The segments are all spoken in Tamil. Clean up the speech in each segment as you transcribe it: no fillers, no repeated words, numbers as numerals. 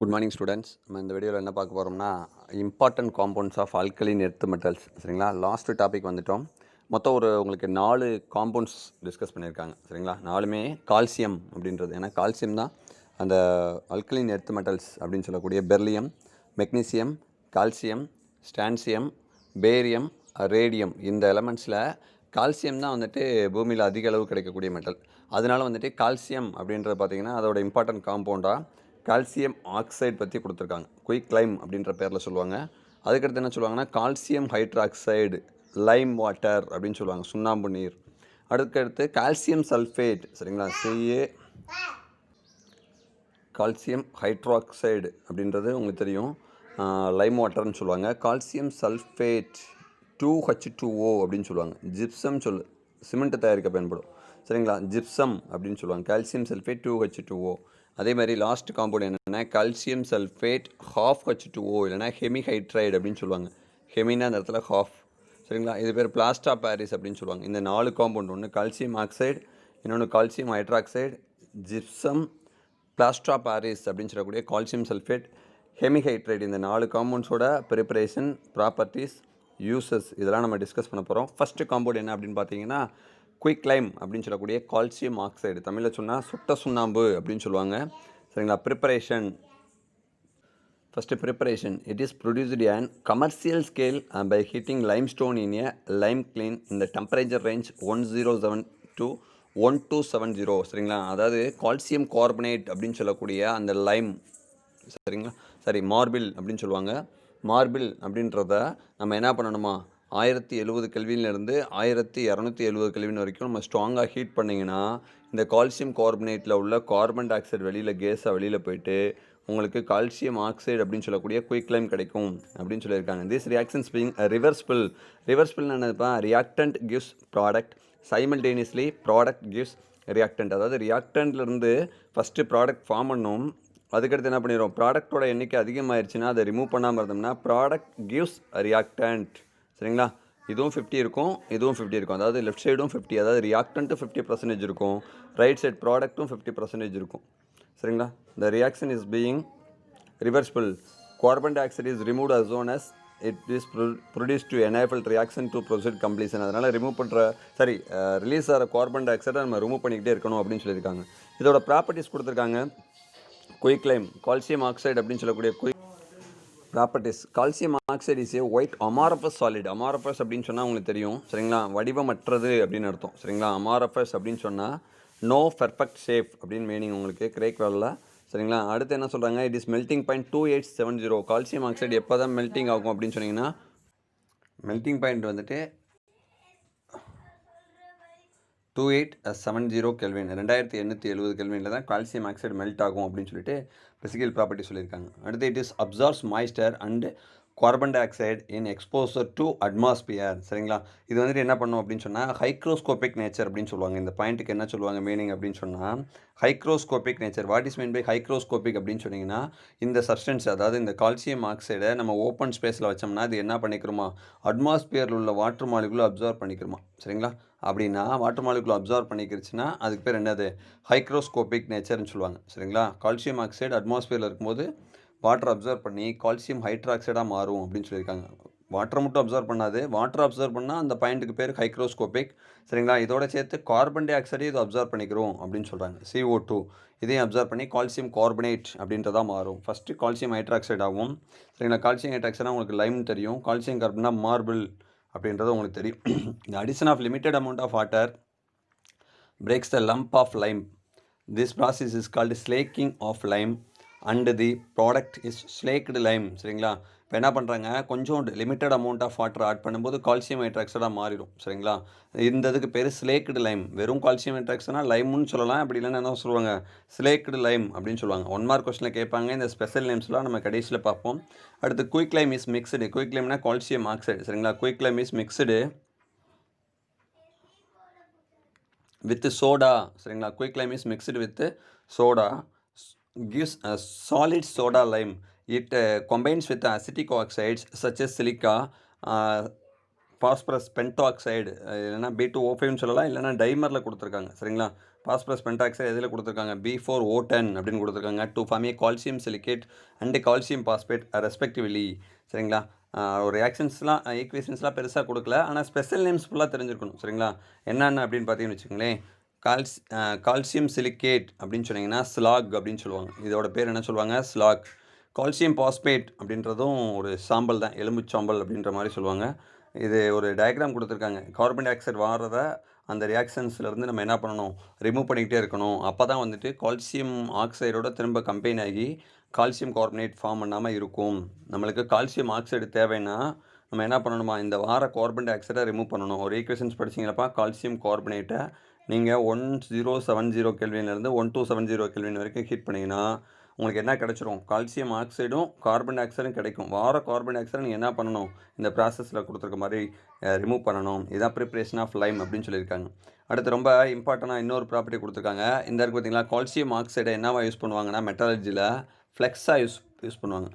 Good morning students. நம்ம இந்த வீடியோவில் என்ன பார்க்க போகிறோம்னா important compounds of alkaline earth metals. சரிங்களா, லாஸ்ட் டாபிக் வந்துட்டோம். மொத்தம் உங்களுக்கு 4 காம்பவுண்ட்ஸ் டிஸ்கஸ் பண்ணியிருக்காங்க. சரிங்களா, 4மே கால்சியம் அப்படின்றது. ஏன்னா கால்சியம் தான் அந்த ஆல்கலின் எர்த் மெட்டல்ஸ் அப்படின்னு சொல்லக்கூடிய beryllium, magnesium, calcium, strontium, barium, radium. இந்த எலமெண்ட்ஸில் கால்சியம் தான் வந்துட்டு பூமியில் அதிக அளவு கிடைக்கக்கூடிய மெட்டல். அதனால வந்துட்டு கால்சியம் அப்படின்றது பார்த்திங்கன்னா அதோட இம்பார்ட்டன்ட் காம்பவுண்டாக கால்சியம் ஆக்சைடு பற்றி கொடுத்துருக்காங்க. குயிக் லைம் அப்படின்ற பேரில் சொல்லுவாங்க. அதுக்கடுத்து என்ன சொல்லுவாங்கன்னா கால்சியம் ஹைட்ராக்சைடு, லைம் வாட்டர் அப்படின்னு சொல்லுவாங்க, சுண்ணாம்பு நீர். அதுக்கடுத்து கால்சியம் சல்ஃபேட். சரிங்களா, கால்சியம் ஹைட்ராக்சைடு அப்படின்றது உங்களுக்கு தெரியும், லைம் வாட்டர்னு சொல்லுவாங்க. கால்சியம் சல்ஃபேட் 2H2O அப்படின்னு சொல்லுவாங்க. ஜிப்சம் சிமெண்ட்டு தயாரிக்க பயன்படும். சரிங்களா, ஜிப்சம் அப்படின்னு சொல்லுவாங்க. Calcium sulphate 2H2O. அதே மாதிரி லாஸ்ட் காம்பவுண்ட் என்னென்னா கால்சியம் சல்ஃபேட் ½ H2O இல்லைனா ஹெமிஹைட்ரைடு அப்படின்னு சொல்லுவாங்க. ஹெமினா அந்த இடத்துல ஹாஃப். சரிங்களா, இது பேர் பிளாஸ்டா பாரிஸ் அப்படின்னு சொல்லுவாங்க. இந்த 4 காம்பவுண்ட், ஒன்று கால்சியம் ஆக்சைடு, இன்னொன்று கால்சியம் ஹைட்ராக்சைடு, ஜிப்சம், பிளாஸ்டா பாரிஸ் அப்படின்னு சொல்லக்கூடிய கால்சியம் சல்ஃபேட், ஹெமிஹைட்ரைடு. இந்த 4 காம்பவுண்ட்ஸோட ப்ரிப்பரேஷன், ப்ராப்பர்ட்டிஸ், யூசஸ் இதெல்லாம் நம்ம டிஸ்கஸ் பண்ண போகிறோம். ஃபஸ்ட்டு காம்பவுண்ட் என்ன அப்படின்னு பார்த்தீங்கன்னா குயிக் லைம் அப்படின்னு சொல்லக்கூடிய கால்சியம் ஆக்சைடு. தமிழில் சொன்னால் சுட்ட சுண்ணாம்பு அப்படின்னு சொல்லுவாங்க. சரிங்களா, preparation. First preparation. It is produced and commercial scale by heating limestone in a lime kiln இந்த டெம்பரேச்சர் ரேஞ்ச் 107 to 1270. சரிங்களா, அதாவது கால்சியம் கார்பனேட் அப்படின்னு சொல்லக்கூடிய அந்த லைம், சரிங்களா, சரி மார்பிள் அப்படின்னு சொல்லுவாங்க. மார்பிள் அப்படின்றத நம்ம என்ன பண்ணணுமா, 1070 கெல்வின்லேருந்து 1270 கெல்வின் வரைக்கும் நம்ம ஸ்ட்ராங்காக ஹீட் பண்ணிங்கன்னா இந்த கால்சியம் கார்பனேட்டில் உள்ள கார்பன் டை ஆக்சைடு வெளியில் கேஸாக வெளியில் போயிட்டு உங்களுக்கு கால்சியம் ஆக்சைடு அப்படின்னு சொல்லக்கூடிய குயிக் லைம் கிடைக்கும் அப்படின்னு சொல்லியிருக்காங்க. This reactions being reversible. Reversible என்னதுப்பா, reactant gives product, simultaneously product gives reactant. அதாவது ரியாக்டன்ட்லேருந்து ஃபஸ்ட்டு ப்ராடக்ட் ஃபார்ம் பண்ணும், அதுக்கடுத்து என்ன பண்ணிடும், ப்ராடக்டோட எண்ணிக்கை அதிகமாகிடுச்சுன்னா அதை ரிமூவ் பண்ணாமல் இருந்தோம்னா ப்ராடக்ட் கிவ்ஸ் ரியாக்டன்ட். சரிங்களா, இதுவும் 50 இருக்கும், இதுவும் 50 இருக்கும். அதாவது லெஃப்ட் சைடும் 50, அதாவது ரியாக்டன்ட்டு 50% இருக்கும், ரைட் சைட் ப்ராடக்ட்டும் 50% இருக்கும். சரிங்களா, the reaction is being reversible. Carbon dioxide is removed as soon as it is produced to enable reaction to proceed completion. அதனால் ரிமூவ் பண்ணுற ரிலீஸ் ஆகிற கார்பன் டை ஆக்சைடை நம்ம ரிமூவ் பண்ணிக்கிட்டே இருக்கணும் அப்படின்னு சொல்லியிருக்காங்க. இதோட ப்ராப்பர்ட்டிஸ் கொடுத்துருக்காங்க. குயிக் லைம், கால்சியம் ஆக்சைடு அப்படின்னு சொல்லக்கூடிய properties. Calcium oxide is a white amorphous solid. Amorphous அப்படின்னு சொன்னால் உங்களுக்கு தெரியும், சரிங்களா, வடிவமற்றது அப்படின்னு அர்த்தம். சரிங்களா, அமாரஃபஸ் அப்படின்னு சொன்னால் நோ பெர்ஃபெக்ட் ஷேப் அப்படின்னு மீனிங் உங்களுக்கு கிரேக் வேலில். சரிங்களா, அடுத்து என்ன சொல்கிறாங்க, it is melting point 2870. Calcium oxide எப்போ தான் மெல்ட்டிங் ஆகும் அப்படின்னு சொன்னீங்கன்னா மெல்ட்டிங் பாயிண்ட் வந்துட்டு 2870 கெல்வின், 2870 கெல்வினில் தான் கால்சியம் ஆக்சைடு மெல்ட் ஆகும் அப்படின்னு சொல்லிட்டு ஃபிசிக்கல் ப்ராப்பர்ட்டி சொல்லியிருக்காங்க. அடுத்து it is absorbs moisture and carbon di oxide in exposure to atmosphere. சரிங்களா, இது வந்துட்டு என்ன பண்ணும் அப்படின்னு சொன்னால் ஹைக்ரோஸ்கோபிக் நேச்சர் அப்படின்னு சொல்லுவாங்க. இந்த பாயிண்ட்டுக்கு என்ன சொல்லுவாங்க மீனிங் அப்படின்னு சொன்னால் hygroscopic nature. What is mean by hygroscopic அப்படின்னு சொன்னீங்கன்னா இந்த சப்ஸ்டன்ஸ், அதாவது இந்த கால்சியம் ஆக்சைடை நம்ம ஓப்பன் ஸ்பேஸில் வச்சோம்னா அது என்ன பண்ணிக்கிறோமா, அட்மாஸ்பியரில் உள்ள வாட்டர் மாலிகுலை அப்சர்வ் பண்ணிக்கிறோமா. சரிங்களா, அப்படின்னா வாட்டர் மாலிகுல் அப்சார்வ் பண்ணிக்கிருச்சுன்னா அதுக்கு பேர் என்னது, ஹைக்ரோஸ்கோபிக் நேச்சர்னு சொல்லுவாங்க. சரிங்களா, கால்சியம் ஆக்சைடு அட்மாஸ்பியரில் இருக்கும்போது வாட்டர் அப்சர்வ் பண்ணி கால்சியம் ஹைட்ராக்சைடாக மாறும் அப்படின்னு சொல்லியிருக்காங்க. வாட்டரை மட்டும் அப்சர்வ் பண்ணாது, வாட்டர் அப்சர்வ் பண்ணால் அந்த பாயிண்ட்டுக்கு பேர் ஹைக்ரோஸ்கோபிக். சரிங்களா, இதோட சேர்த்து கார்பன் டை ஆக்சைடு இது அப்சர்வ் பண்ணிக்கிறோம் அப்படின்னு சொல்கிறாங்க. CO2 இதையும் அப்சர்வ் பண்ணி கால்சியம் கார்பனேட் அப்படின்றதா மாறும். ஃபஸ்ட்டு கால்சியம் ஹைட்ராக்சைடு ஆகும். சரிங்களா, கால்சியம் ஹைட்ராக்சைடாக உங்களுக்கு லைம் தெரியும், கால்சியம் கார்பனா மார்பிள் அப்படின்றது உங்களுக்கு தெரியும். The addition of limited amount of water breaks the lump of lime. This process is called slaking of lime and the product is slaked lime. சரிங்களா, இப்போ என்ன பண்ணுறாங்க, கொஞ்சம் limited amount of water add பண்ணும்போது கால்சியம் ஹைட்ராக்சைடாக மாறிடும். சரிங்களா, இந்த இதுக்கு பேர் ஸ்லேக்டு லைம். வெறும் கால்சியம் ஹைட்ராக்சைடாக லைம்னு சொல்லலாம், அப்படி இல்லைன்னா என்ன சொல்லுவாங்க, ஸ்லேக்டு லைம் அப்படின்னு சொல்லுவாங்க. 1 மார்க் கொஸ்டினில் கேட்பாங்க. இந்த ஸ்பெஷல் நேம்ஸ்லாம் நம்ம கடைசியில் பார்ப்போம். அடுத்து quick lime is mixed. Quick லைம்னா கால்சியம் ஆக்சைடு. சரிங்களா, quick lime is mixed with soda. சரிங்களா, quick lime is mixed with soda gives a solid soda lime. It combines with acetic oxides such as silica, phosphorus pentoxide, இல்லைனா B2O5ன்னு சொல்லலாம், இல்லைனா டைமரில் கொடுத்துருக்காங்க. சரிங்களா, பாஸ்பரஸ் பென்டாக்சைடு எதில் கொடுத்துருக்காங்க, B4O10 அப்படின்னு கொடுத்துருக்காங்க. To form a calcium silicate and calcium phosphate respectively. சரிங்களா, ஒரு ரியாக்ஷன்ஸ்லாம் ஈக்குவேஷன்ஸ்லாம் பெருசாக கொடுக்கல, ஆனால் ஸ்பெஷல் நேம்ஸ் ஃபுல்லாக தெரிஞ்சிருக்கணும். சரிங்களா, என்னென்ன அப்படின்னு பார்த்தீங்கன்னு வச்சுக்கோங்களேன், கால்சியம் சிலிகேட் அப்படின்னு சொன்னீங்கன்னா ஸ்லாக் அப்படின்னு சொல்லுவாங்க. இதோட பேர் என்ன சொல்லுவாங்க, ஸ்லாக். கால்சியம் பாஸ்பேட் அப்படின்றதும் ஒரு சாம்பல் தான், எலும்பு சாம்பல் அப்படின்ற மாதிரி சொல்லுவாங்க. இது ஒரு டயக்ராம் கொடுத்துருக்காங்க. கார்பன் டை ஆக்சைடு வாடுறத அந்த ரியாக்ஷன்ஸ்லேருந்து நம்ம என்ன பண்ணணும், ரிமூவ் பண்ணிக்கிட்டே இருக்கணும். அப்போ தான் வந்துட்டு கால்சியம் ஆக்சைடோட திரும்ப கம்பைன் ஆகி கால்சியம் கார்பனேட் ஃபார்ம் பண்ணாமல் இருக்கும். நம்மளுக்கு கால்சியம் ஆக்சைடு தேவைன்னா நம்ம என்ன பண்ணணுமா, இந்த வார கார்பன் டை ஆக்சைடை ரிமூவ் பண்ணணும். ஒரு ஈக்குவேஷன்ஸ் படிச்சிங்களப்பா, கால்சியம் கார்பனேட்டை நீங்கள் 1070 கெல்வின்லேருந்து 1270 கெல்வின் வரைக்கும் ஹீட் பண்ணிங்கன்னா உங்களுக்கு என்ன கிடச்சிரும், கால்சியம் ஆக்சைடும் கார்பன் டை ஆக்சைடும் கிடைக்கும். வார கார்பன் டை ஆக்சைடை நீங்கள் என்ன பண்ணணும், இந்த ப்ராசஸில் கொடுத்துருக்க மாதிரி ரிமூவ் பண்ணணும். இதுதான் ப்ரிப்ரேஷன் ஆஃப் லைம் அப்படின்னு சொல்லியிருக்காங்க. அடுத்து ரொம்ப இம்பார்ட்டண்டாக இன்னொரு ப்ராப்பர்ட்டி கொடுத்துருக்காங்க. இந்த இருக்குது பார்த்தீங்களா, கால்சியம் ஆக்சைடை என்னவா யூஸ் பண்ணுவாங்கன்னா மெட்டாலஜியில் ஃப்ளெக்ஸாக யூஸ் பண்ணுவாங்க.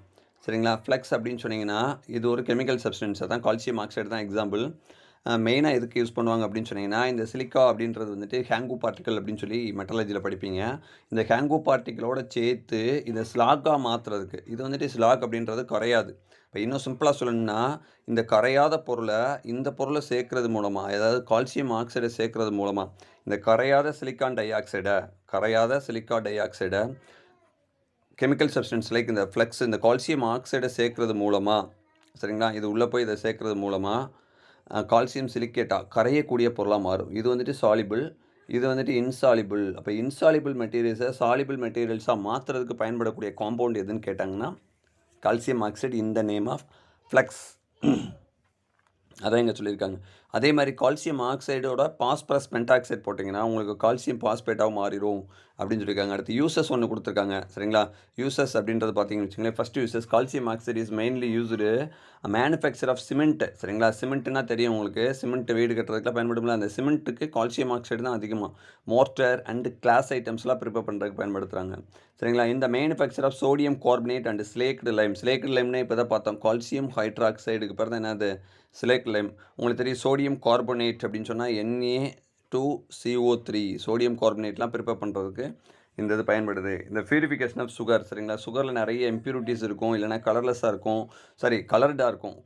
சரிங்களா, ஃப்ளெக்ஸ் அப்படின்னு சொன்னீங்கன்னா இது ஒரு கெமிக்கல் சப்ஸ்டன்ஸ், தான் கால்சியம் ஆக்சைடு தான் எக்ஸாம்பிள். மெயினாக எதுக்கு யூஸ் பண்ணுவாங்க அப்படின்னு சொன்னீங்கன்னா, இந்த சிலிக்கா அப்படின்றது வந்துட்டு ஹேங்கோ பார்ட்டிக்கல் அப்படின்னு சொல்லி மெட்டாலஜியில் படிப்பீங்க. இந்த ஹேங்கோ பார்ட்டிக்கலோட சேர்த்து இந்த ஸ்லாக்காக மாற்றுறதுக்கு, இது வந்துட்டு ஸ்லாக் அப்படின்றது குறையாது. இப்போ இன்னும் சிம்பிளாக சொல்லணும்னா, இந்த கரையாத பொருளை இந்த பொருளை சேர்க்கறது மூலமாக, அதாவது கால்சியம் ஆக்சைடை சேர்க்கறது மூலமாக இந்த கரையாத சிலிக்கா டை ஆக்சைடை கெமிக்கல் சப்ஸ்டன்ஸ் லைக் இந்த ஃப்ளெக்ஸ், இந்த கால்சியம் ஆக்சைடை சேர்க்கறது மூலமாக, சரிங்களா, இது உள்ளே போய் இதை சேர்க்கறது மூலமாக கால்சியம் சிலிக்கேட்டாக கரையக்கூடிய பொருளாக மாறும். இது வந்துட்டு சாலிபிள், இது வந்துட்டு இன்சாலிபிள். அப்போ இன்சாலிபிள் மெட்டீரியல்ஸை சாலிபிள் மெட்டீரியல்ஸாக மாற்றுறதுக்கு பயன்படக்கூடிய காம்பவுண்ட் எதுன்னு கேட்டாங்கன்னா calcium oxide in the name of flux. அதான் இங்கே சொல்லியிருக்காங்க. அதே மாதிரி கால்சியம் ஆக்சைடோட பாஸ்பரஸ் பென்டாக்சைடு போட்டிங்கன்னா உங்களுக்கு கால்சியம் பாஸ்பேட்டாக மாறிடும் அப்படின்னு சொல்லியிருக்காங்க. அடுத்து யூசஸ் ஒன்று கொடுத்துருக்காங்க. சரிங்களா, யூசஸ் அப்படின்றது பார்த்தீங்கன்னு வச்சுங்களேன், first uses calcium oxide is mainly used manufacture of cement. சரிங்களா, சிமெண்ட்னா தெரியும் உங்களுக்கு, சிமெண்ட் வீடு கட்டுறதுக்குலாம் பயன்படும்ல, அந்த சிமெண்ட்டுக்கு கால்சியம் ஆக்சைடு தான் அதிகமாக மோர்டர் அண்டு கிளாஸ் ஐட்டம்ஸ்லாம் ப்ரிப்பேர் பண்ணுறதுக்கு பயன்படுத்துகிறாங்க. சரிங்களா, இந்த manufacture of sodium carbonate and slaked லைம்னே இப்போ தான் பார்த்தோம். கால்சியம் ஹைட்ராக்சைடுக்கு பிறகு தான் என்னது, ஸ்லேக் லைம். உங்களுக்கு தெரியும் சோடியம் கார்பனேட் அப்படின்னு சொன்னால் Na2CO3 சோடியம் கார்பனேட்லாம் ப்ரிப்பேர் பண்ணுறதுக்கு இந்த இது பயன்படுது. இந்த பியூரிஃபிகேஷன் ஆஃப் சுகர். சரிங்களா, சுகரில் நிறைய இம்ப்யூரிட்டிஸ் இருக்கும், இல்லைனா கலர்லெஸ்ஸாக இருக்கும், கலர்டாக இருக்கும்,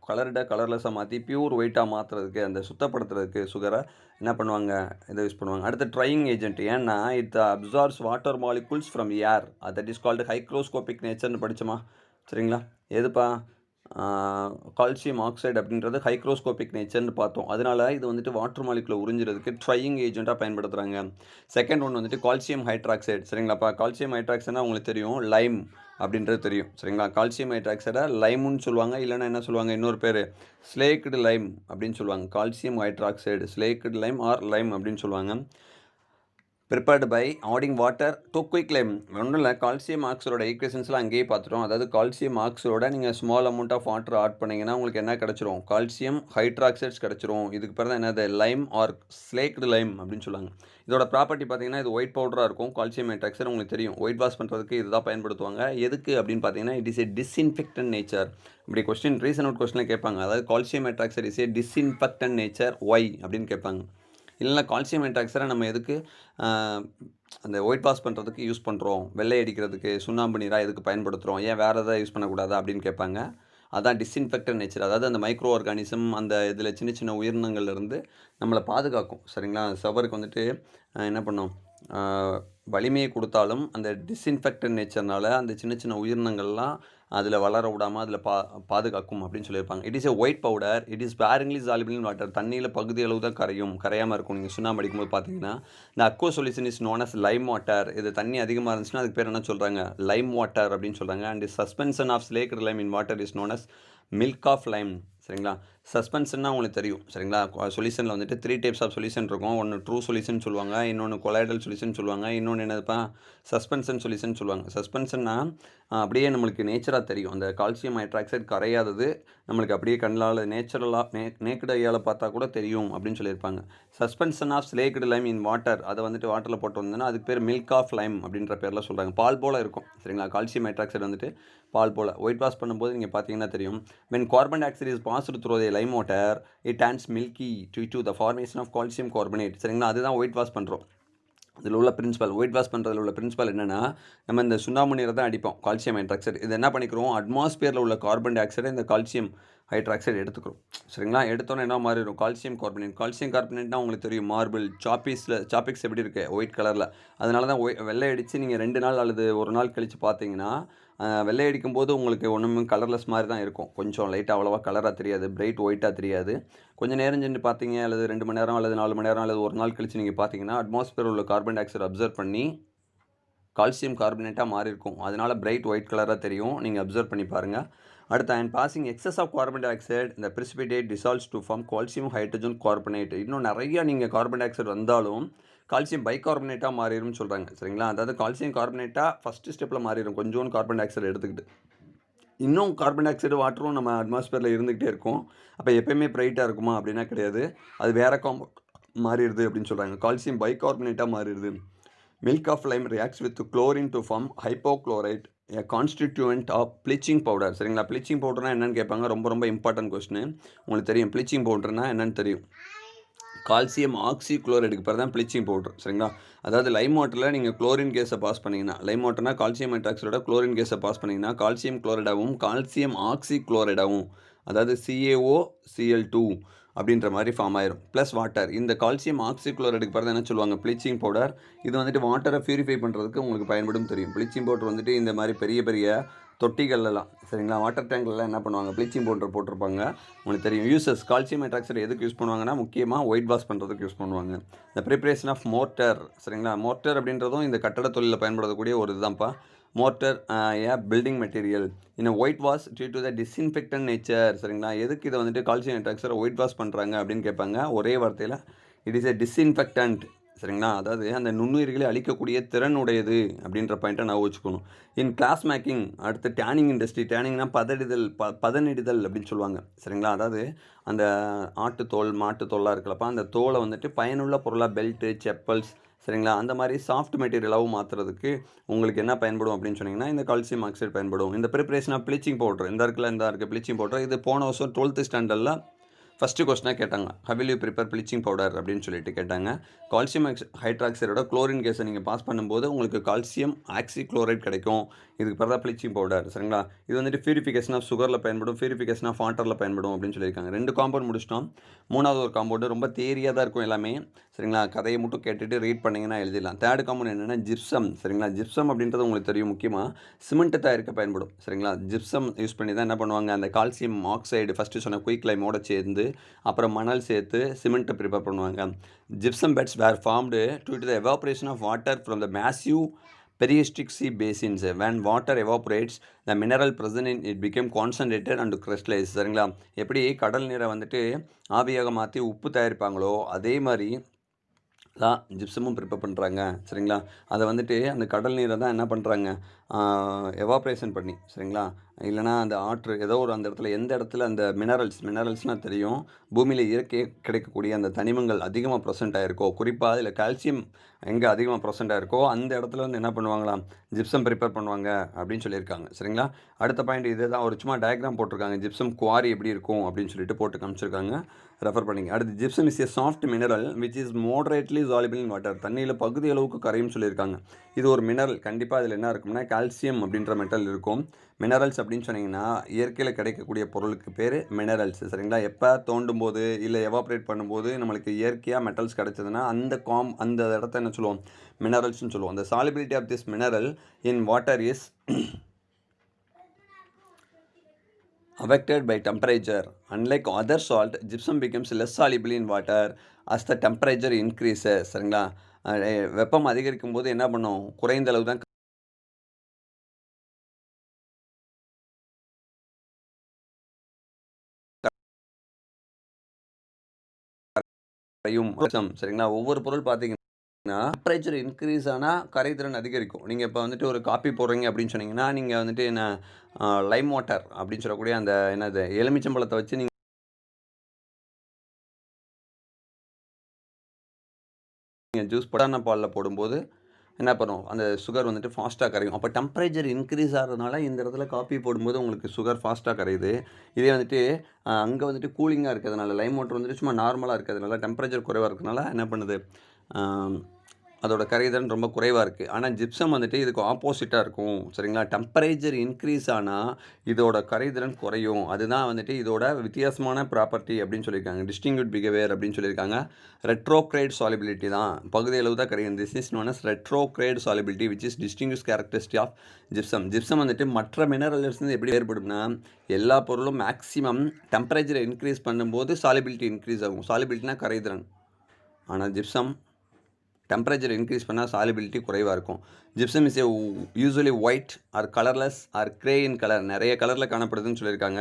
கலர்லெஸ்ஸாக மாற்றி பியூர் ஒயிட்டாக மாற்றுறதுக்கு, அந்த சுத்தப்படுத்துறதுக்கு சுகரை என்ன பண்ணுவாங்க, இதை யூஸ் பண்ணுவாங்க. அடுத்து ட்ரையிங் ஏஜென்ட். ஏன்னா it absorbs water molecules from air, that is called hygroscopic நேச்சர்னு படித்தோமா. சரிங்களா, எதுப்பா, கால்சியம் ஆக்சைடு அப்படின்றது ஹைக்ரோஸ்கோபிக் நேச்சர்னு பார்த்தோம். அதனால் இது வந்துட்டு வாட்டர் மாலிகுலை உறிஞ்சிறதுக்கு ட்ரையிங் ஏஜென்ட்டாக பயன்படுத்துகிறாங்க. செகண்ட் ஒன்று வந்துட்டு கால்சியம் ஹைட்ராக்சைடு. சரிங்களாப்பா, கால்சியம் ஹைட்ராக்சைடுனா உங்களுக்கு தெரியும் லைம் அப்படின்றது தெரியும். சரிங்களா, கால்சியம் ஹைட்ராக்சைடை லைமுன்னு சொல்லுவாங்க, இல்லைன்னா என்ன சொல்லுவாங்க, இன்னொரு பேர் ஸ்லேக்டு லைம் அப்படின்னு சொல்லுவாங்க. Calcium hydroxide slaked lime or lime அப்படின்னு சொல்லுவாங்க. Prepared by adding water to quicklime. ஒன்றும் இல்லை, கால்சியம் ஆக்சைடோட ஈக்குவேஷன்ஸ்லாம் அங்கேயே பார்த்துட்டோம். அதாவது கால்சியம் ஆக்சைடோட நீங்கள் small amount of water add பண்ணிங்கன்னா உங்களுக்கு என்ன கிடச்சிரும், கால்சியம் ஹைட்ராக்சைட்ஸ் கிடச்சிரும். இதுக்கு பிறகு என்னது, லைம் ஆர் ஸ்லேக்டு லைம் அப்படின்னு சொல்லுவாங்க. இதோட ப்ராப்பர்ட்டி பார்த்தீங்கன்னா இது ஒயிட் பவுடராக இருக்கும். கால்சியம் ஹைட்ராக்சைடு உங்களுக்கு தெரியும், ஒயிட் வாஷ் பண்ணுறதுக்கு இதுதான் பயன்படுத்துவாங்க. எதுக்கு அப்படின்னு பார்த்தீங்கன்னா it is a disinfectant nature. இப்படி கொஸ்டின் ரீசன் அவுட் கொஸ்டினில் கேட்பாங்க. அதாவது calcium hydroxide is a disinfectant nature, why அப்படின்னு கேட்பாங்க. இல்லைனா கால்சியம் ஹைட்ராக்சைடை நம்ம எதுக்கு அந்த ஒயிட் வாஷ் பண்ணுறதுக்கு யூஸ் பண்ணுறோம், வெள்ளை அடிக்கிறதுக்கு, சுண்ணாம்பு நீராக எதுக்கு பயன்படுத்துகிறோம், ஏன் வேறு எதாவது யூஸ் பண்ணக்கூடாதா அப்படின்னு கேட்பாங்க. அதான் டிஸ்இன்ஃபெக்டன்ட் நேச்சர். அதாவது அந்த மைக்ரோ ஆர்கானிசம் அந்த இதில் சின்ன சின்ன உயிரினங்கள்லேருந்து நம்மளை பாதுகாக்கும். சரிங்களா, சவருக்கு வந்துட்டு என்ன பண்ணோம், வலிமையை கொடுத்தாலும் அந்த டிஸ்இன்ஃபெக்டன்ட் நேச்சர்னால் அந்த சின்ன சின்ன உயிரினங்கள்லாம் அதில் வளர விடாமல் அதில் பாதுகாக்கும் அப்படின்னு சொல்லியிருப்பாங்க. It is a white powder, it is sparingly soluble in water. தண்ணியில் பகுதி அளவு தான் கரையாமல் இருக்கும். நீங்கள் சுண்ணாம்பு அடிக்கும்போது பார்த்தீங்கன்னா இந்த aqua solution is known as lime water. இது தண்ணி அதிகமாக இருந்துச்சுன்னா அதுக்கு பேர் என்ன சொல்கிறாங்க, லைம் வாட்டர் அப்படின்னு சொல்கிறாங்க. And suspension of slaked lime in water is known as milk of lime. சரிங்களா, சஸ்பென்ஷன்னா உங்களுக்கு தெரியும். சரிங்களா, சொல்யூஷனில் வந்துட்டு 3 டைப்ஸ் ஆஃப் சொல்யூஷன் இருக்கும். ஒன்று ட்ரூ சொல்யூஷன் சொல்லுவாங்க, இன்னொன்று கொலாய்டல் சொல்யூஷன் சொல்லுவாங்க, இன்னொன்று என்னதுப்பா சஸ்பென்ஷன் சொல்யூஷன் சொல்லுவாங்க. சஸ்பென்ஷன்னா அப்படியே நம்மளுக்கு நேச்சராக தெரியும். அந்த கால்சியம் ஹைட்ராக்சைடு கரையாதது நம்மளுக்கு அப்படியே கண்ணால் நேச்சுரலாக நேக்கடு ஐயால் பார்த்தா கூட தெரியும் அப்படின்னு சொல்லியிருப்பாங்க. Suspension of slaked lime in water, அதை வந்துட்டு வாட்டரில் போட்டு வந்தோன்னா அதுக்கு பேர் மில்க் ஆஃப் லைம் அப்படின்ற பேரில் சொல்கிறாங்க. பால் போல் இருக்கும். சரிங்களா, கால்சியம் ஹைட்ராக்சைடு வந்துட்டு பால் போல். ஒயிட் வாஷ் பண்ணும்போது நீங்கள் பார்த்தீங்கன்னா தெரியும், when carbon dioxide is passed through the lime water it turns milky to the formation of calcium carbonate. சரிங்களா, அதுதான் ஒயிட் வாஷ் பண்ணுறோம். இதில் உள்ள பிரின்சிபல் ஒயிட் வாஷ் பண்ணுறதுல உள்ள பிரின்சிபல் என்னென்னா, நம்ம இந்த சுண்ணாம்பு நீரை தான் அடிப்போம், கால்சியம் ஹைட்ராக்சைடு. இது என்ன பண்ணிக்கிறோம், அட்மாஸ்பியரில் உள்ள கார்பன் டை ஆக்சைடை இந்த கால்சியம் ஹைட்ராக்சைடு எடுத்துக்கிறோம். சரிங்களா, எடுத்தோன்னே என்ன மாறிடும், கால்சியம் கார்பனேட். கால்சியம் கார்பனேட்னா உங்களுக்கு தெரியும், மார்பிள் சாப்பிக்ஸ் எப்படி இருக்குது, ஒயிட் கலரில். அதனால தான் வெள்ளை அடித்து நீங்கள் 2 நாள் அல்லது 1 நாள் கழித்து பார்த்தீங்கன்னா, வெள்ளை அடிக்கும்போது உங்களுக்கு ஒன்றுமே கலர்லெஸ் மாதிரி தான் இருக்கும். கொஞ்சம் லைட்டாக அவ்வளோவா கலராக தெரியாது, பிரைட் ஒயிட்டாக தெரியாது. கொஞ்சம் நேரம் சென்று பார்த்தீங்க, அல்லது 2 மணி நேரம் அல்லது 4 மணி நேரம் அல்லது 1 நாள் கழித்து நீங்கள் பார்த்தீங்கன்னா, அட்மாஸ்பியர் உள்ள கார்பன் டை ஆக்சைடு அப்சர்வ் பண்ணி கால்சியம் கார்பனேட்டாக மாறி இருக்கும். அதனால் பிரைட் ஒயிட் கலராக தெரியும். நீங்கள் அப்சர்வ் பண்ணி பாருங்கள். அடுத்து, and passing excess of carbon dioxide இந்த precipitate dissolves to form calcium hydrogen carbonate. இன்னும் நிறையா நீங்கள் கார்பன் டை ஆக்சைடு வந்தாலும் கால்சியம் பைகார்பனேட்டாக மாறிடும்னு சொல்கிறாங்க. சரிங்களா, அதாவது கால்சியம் கார்பனேட்டாக ஃபஸ்ட்டு ஸ்டெப்பில் மாறிடும், கொஞ்சோண்டு கார்பன் டை ஆக்சைடு எடுத்துக்கிட்டு. இன்னும் கார்பன் டை ஆக்சைடு வாட்டரும் நம்ம அட்மாஸ்பியரில் இருந்துக்கிட்டே இருக்கும். அப்போ எப்போயுமே பிரைட்டாக இருக்குமா அப்படின்னா கிடையாது, அது வேறு மாறிடுது அப்படின்னு சொல்கிறாங்க. கால்சியம் பைகார்பனேட்டாக மாறிடுது. Milk of lime reacts with chlorine to form hypochlorite, a constituent of bleaching powder. சரிங்களா, ப்ளீச்சிங் பவுடர்னா என்னென்னு கேட்பாங்க, ரொம்ப ரொம்ப இம்பார்ட்டன்ட் கொஸ்டின். உங்களுக்கு தெரியும் ப்ளீச்சிங் பவுடர்னா என்னென்னு தெரியும், கால்சியம் ஆக்சி குளோரைடுக்கு பேர் தான் ப்ளீச்சிங் பவுடர். சரிங்களா, அதாவது லைம் வாட்டரில் நீங்கள் குளோரின் கேஸை பாஸ் பண்ணிங்கன்னா, லைம் வாட்டர்னா கால்சியம் ஹைட்ராக்சைடோட குளோரின் கேஸை பாஸ் பண்ணிங்கன்னா கால்சியம் குளோரைடாகவும் கால்சியம் ஆக்சி குளோரைடாகவும், அதாவது CaOCl2 அப்படின்ற மாதிரி ஃபார்ம் ஆயிரும், ப்ளஸ் வாட்டர். இந்த கால்சியம் ஆக்சி குளோரைடுக்கு பேர் தான் என்ன சொல்லுவாங்க, ப்ளீச்சிங் பவுடர். இது வந்துட்டு வாட்டரை பியூரிஃபை பண்ணுறதுக்கு உங்களுக்கு பயன்படும் தெரியும். ப்ளீச்சிங் பவுடர் வந்துட்டு இந்த மாதிரி பெரிய பெரிய தொட்டிகள்லாம், சரிங்களா, வாட்டர் டேங்க்லாம் என்ன பண்ணுவாங்க, ப்ளீச்சிங் பவுடர் போட்டிருப்பாங்க. உங்களுக்கு தெரியும். யூசஸ் கால்சியம் ஹைட்ராக்சைடு எதுக்கு யூஸ் பண்ணுவாங்கன்னா, முக்கியமாக ஒயிட் வாஷ் பண்ணுறதுக்கு யூஸ் பண்ணுவாங்க. இந்த ப்ரிப்ரேஷன் ஆஃப் மோர்ட்டர். சரிங்களா, மோர்ட்டர் அப்படின்றதும் இந்த கட்டட தொழிலில் பயன்படக்கூடிய ஒரு இதுதான்ப்பா. மோர்ட்டர் பில்டிங் மெட்டீரியல் இந்த whitewash due to the disinfectant nature. சரிங்களா, எதுக்கு இதை வந்துட்டு கால்சியம் ஹைட்ராக்சைடை ஒயிட் வாஷ் பண்ணுறாங்க அப்படின்னு கேட்பாங்க. ஒரே வார்த்தையில் இட் இஸ் எ டிஸ்இன்ஃபெக்டன்ட். சரிங்களா, அதாவது அந்த நுண்ணுயிர்களை அழிக்கக்கூடிய திறன் உடையது அப்படின்ற பாயிண்ட்டை நான் வச்சுக்கணும். In glass making. அடுத்து டேனிங் இண்டஸ்ட்ரி. டேனிங்னா பதனிடுதல் அப்படின்னு சொல்லுவாங்க. சரிங்களா, அதாவது அந்த ஆட்டுத்தோல் மாட்டுத்தோலாக இருக்கலப்பா, அந்த தோலை வந்துட்டு பயனுள்ள பொருளாக பெல்ட்டு செப்பல்ஸ், சரிங்களா, அந்த மாதிரி சாஃப்ட் மெட்டீரியலாகவும் மாற்றுறதுக்கு உங்களுக்கு என்ன பயன்படும் அப்படின்னு சொன்னீங்கன்னா, இந்த கால்சியம் ஆக்சைடு பயன்படும். இந்த ப்ரிப்ரேஷன் ஆஃப் ப்ளீச்சிங் பவுடர் இந்த இருக்குது ப்ளீச்சிங் பவுடர். இது போன வருஷம் 12th ஸ்டாண்டர்டில் ஃபஸ்ட்டு கொஸ்டினாக கேட்டாங்க, ஹவில் யூ ப்ரிப்பேர் ப்ளீச்சிங் பவுடர் அப்படின்னு சொல்லிட்டு கேட்டாங்க. கால்சியம் ஹைட்ராக்சைடோட குளோரின் கேஸை நீங்கள் பாஸ் பண்ணும்போது உங்களுக்கு கால்சியம் ஆக்சி குளோரைட் கிடைக்கும். இதுக்கு பிறகு ப்ளீச்சிங் பவுடர். சரிங்களா, இது வந்துட்டு பியூரிஃபிகேஷன் ஆஃப் சுகரில் பயன்படும், பியூரிஃபிகேஷன் ஆஃப் வாட்டரில் பயன்படும் அப்படின்னு சொல்லியிருக்காங்க. 2 காம்பவுண்ட் முடிச்சிட்டோம். 3வது ஒரு காம்பவுண்டு ரொம்ப தேரியாக தான் இருக்கும் எல்லாமே. சரிங்களா, கதையை மட்டும் கேட்டுட்டு ரீட் பண்ணிங்கன்னா எழுதிடலாம். 3rd காம்பவுண்ட் என்னென்னா ஜிப்சம். சரிங்களா, ஜிப்சம் அப்படின்றது உங்களுக்கு தெரியும், முக்கியமாக சிமெண்ட்டு தயாரிக்க பயன்படும். சரிங்களா, ஜிப்சம் யூஸ் பண்ணி தான் என்ன பண்ணுவாங்க, அந்த கால்சியம் ஆக்சைடு ஃபஸ்ட்டு சொன்ன குயிக் லைமோட சேர்ந்து அப்புறம் மணல் சேர்த்து சிமெண்ட்டை ப்ரிப்பேர் பண்ணுவாங்க. Gypsum beds were formed due to the evaporation of water from the massive periastic sea basins. When water evaporates, the mineral present in it became concentrated and crystallized. சரிங்களா, எப்படி கடல் நீரை வந்துட்டு ஆவியாக மாற்றி உப்பு தயாரிப்பாங்களோ அதே மாதிரி தான் ஜிப்சமும் ப்ரிப்பேர் பண்ணுறாங்க. சரிங்களா, அதை வந்துட்டு அந்த கடல் நீரை தான் என்ன பண்ணுறாங்க, எவாப்ரேஷன் பண்ணி. சரிங்களா, இல்லைனா அந்த ஆற்று ஏதோ ஒரு அந்த இடத்துல எந்த இடத்துல அந்த மினரல்ஸ்னால் தெரியும், பூமியில் இயற்கை கிடைக்கக்கூடிய அந்த தனிமங்கள் அதிகமாக ப்ரெசென்ட் ஆகிருக்கோ, குறிப்பாக அதில் கால்சியம் எங்கே அதிகமாக ப்ரெசென்ட் ஆகிருக்கோ அந்த இடத்துல வந்து என்ன பண்ணுவாங்களாம், ஜிப்சம் ப்ரிப்பேர் பண்ணுவாங்க அப்படின்னு சொல்லியிருக்காங்க. சரிங்களா, அடுத்த பாயிண்ட் இதே தான், ஒரு சும்மா டயக்ராம் போட்டிருக்காங்க, ஜிப்சம் குவாரி எப்படி இருக்கும் அப்படின்னு சொல்லிட்டு போட்டு காமிச்சிருக்காங்க, ரெஃபர் பண்ணிங்க. அடுத்து, gypsum is a soft mineral which is moderately soluble in water. தண்ணியில் பகுதி அளவுக்கு கரையும் சொல்லியிருக்காங்க. இது ஒரு மினரல். கண்டிப்பாக அதில் என்ன இருக்கும்னா கால்சியம் அப்படின்ற மெட்டல் இருக்கும். மினரல்ஸ் அப்படின்னு சொன்னீங்கன்னா இயற்கையில் கிடைக்கக்கூடிய பொருளுக்கு பேர் மினரல்ஸ். சரிங்களா, எப்போ தோண்டும் போது இல்லை எவாப்ரேட் பண்ணும்போது நம்மளுக்கு இயற்கையாக மெட்டல்ஸ் கிடைச்சதுன்னா அந்த இடத்த என்ன சொல்லுவோம், மினரல்ஸ்னு சொல்லுவோம். அந்த solubility of this mineral in water is affected by temperature. Unlike other salt, gypsum becomes less soluble in water as the temperature increases. சரிங்களா, வெப்பம் அதிகரிக்கும் போது என்ன பண்ணும், குறைந்த அளவு தான் கரையும். சரிங்களா, ஒவ்வொரு பொருள் பார்த்தீங்கன்னா டெம்பரேச்சர் இன்க்ரீஸ் ஆனால் கரைதிறன் அதிகரிக்கும். நீங்கள் இப்போ வந்துட்டு ஒரு காப்பி போடுறீங்க அப்படின்னு சொன்னீங்கன்னா, நீங்கள் வந்துட்டு என்ன லைம் வாட்டர் அப்படின்னு சொல்லக்கூடிய அந்த என்னது எலுமிச்சம்பழத்தை வச்சு நீங்கள் ஜூஸ் படான பாலில் போடும்போது என்ன பண்ணும், அந்த சுகர் வந்துட்டு ஃபாஸ்ட்டாக கரையும். அப்போ டெம்பரேச்சர் இன்க்ரீஸ் ஆகிறதுனால இந்த இடத்துல காப்பி போடும்போது உங்களுக்கு சுகர் ஃபாஸ்ட்டாக கரையுது. இதே வந்துட்டு அங்கே வந்துட்டு கூலிங்காக இருக்கிறதுனால, லைம் வாட்டர் வந்துட்டு சும்மா நார்மலாக இருக்கிறதுனால, டெம்பரேச்சர் குறைவாக இருக்கிறதுனால என்ன பண்ணுது, அதோட கரைதிறன் ரொம்ப குறைவாக இருக்குது. ஆனால் ஜிப்சம் வந்துட்டு இதுக்கு ஆப்போசிட்டாக இருக்கும். சரிங்களா? டெம்பரேச்சர் இன்க்ரீஸ் ஆனால் இதோட கரைதிறன் குறையும். அதுதான் வந்துட்டு இதோட வித்தியாசமான ப்ராப்பர்ட்டி அப்படின்னு சொல்லியிருக்காங்க. டிஸ்டிங்க்யூட் பிஹேவியர் அப்படின்னு சொல்லியிருக்காங்க. ரெட்ரோக்ரைட் சாலிபிலிட்டி தான் பகுதி அளவு தான் கிடைக்கும். This is known as retrograde solubility which is distinguish characteristic of gypsum. Gypsum வந்துட்டு மற்ற மினரல்ஸ்லேருந்து எப்படி வேறுபடும்னா, எல்லா பொருளும் மேக்ஸிமம் டெம்பரேச்சரை இன்க்ரீஸ் பண்ணும்போது சாலிபிலிட்டி இன்க்ரீஸ் ஆகும். சாலிபிலிட்டினா கரைதிறன். ஆனால் ஜிப்சம் டெம்பரேச்சர் இன்க்ரீஸ் பண்ணால் சாலிபிலிட்டி குறைவாக இருக்கும். Gypsum is usually white or colourless or grey in colour. நிறைய கலரில் காணப்படுதுன்னு சொல்லியிருக்காங்க.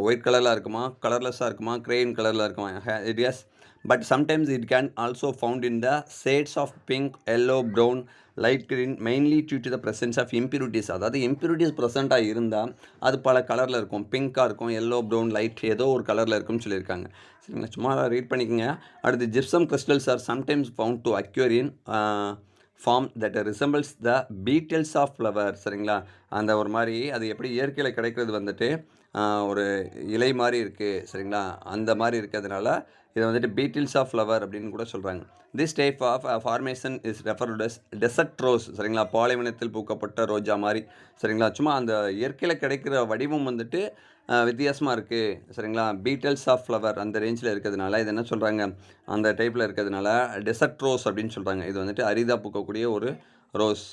ஒயிட் கலரில் இருக்குமா, கலர்லெஸ்ஸாக இருக்குமா, கிரே இன் கலரில் இருக்குமா, it is. But sometimes it can also found in the shades of pink, yellow, brown, light green, mainly due to the presence of impurities. அதாவது இம்ப்யூரிட்டிஸ் ப்ரெசென்ட்டாக இருந்தால் அது பல கலரில் இருக்கும். பிங்காக இருக்கும், எல்லோ, ப்ரௌன், லைட் ஏதோ ஒரு கலரில் இருக்கும்னு சொல்லியிருக்காங்க. சரிங்களா? சும்மா ரீட் பண்ணிக்கோங்க. அடுத்து gypsum crystals are sometimes found to occur in form that resembles the petals of flower. சரிங்களா? அந்த ஒரு மாதிரி அது எப்படி இயற்கையில் கிடைக்கிறது வந்துட்டு ஒரு இலை மாதிரி இருக்குது. சரிங்களா? அந்த மாதிரி இருக்கிறதுனால இதை வந்துட்டு பீட்டில்ஸ் ஆஃப் ஃப்ளவர் அப்படின்னு கூட சொல்கிறாங்க. This type of formation is referred as desert rose. சரிங்களா? பாலைவனத்தில் பூக்கப்பட்ட ரோஜா மாதிரி. சரிங்களா? சும்மா அந்த இயற்கையில் கிடைக்கிற வடிவம் வந்துட்டு வித்தியாசமாக இருக்குது. சரிங்களா? பீட்டல்ஸ் ஆஃப் ஃப்ளவர் அந்த ரேஞ்சில் இருக்கிறதுனால இது என்ன சொல்கிறாங்க, அந்த டைப்பில் இருக்கிறதுனால டெசர்ட் ரோஸ் அப்படின்னு சொல்கிறாங்க. இது வந்துட்டு அரிதாக பூக்கக்கூடிய ஒரு ரோஸ்.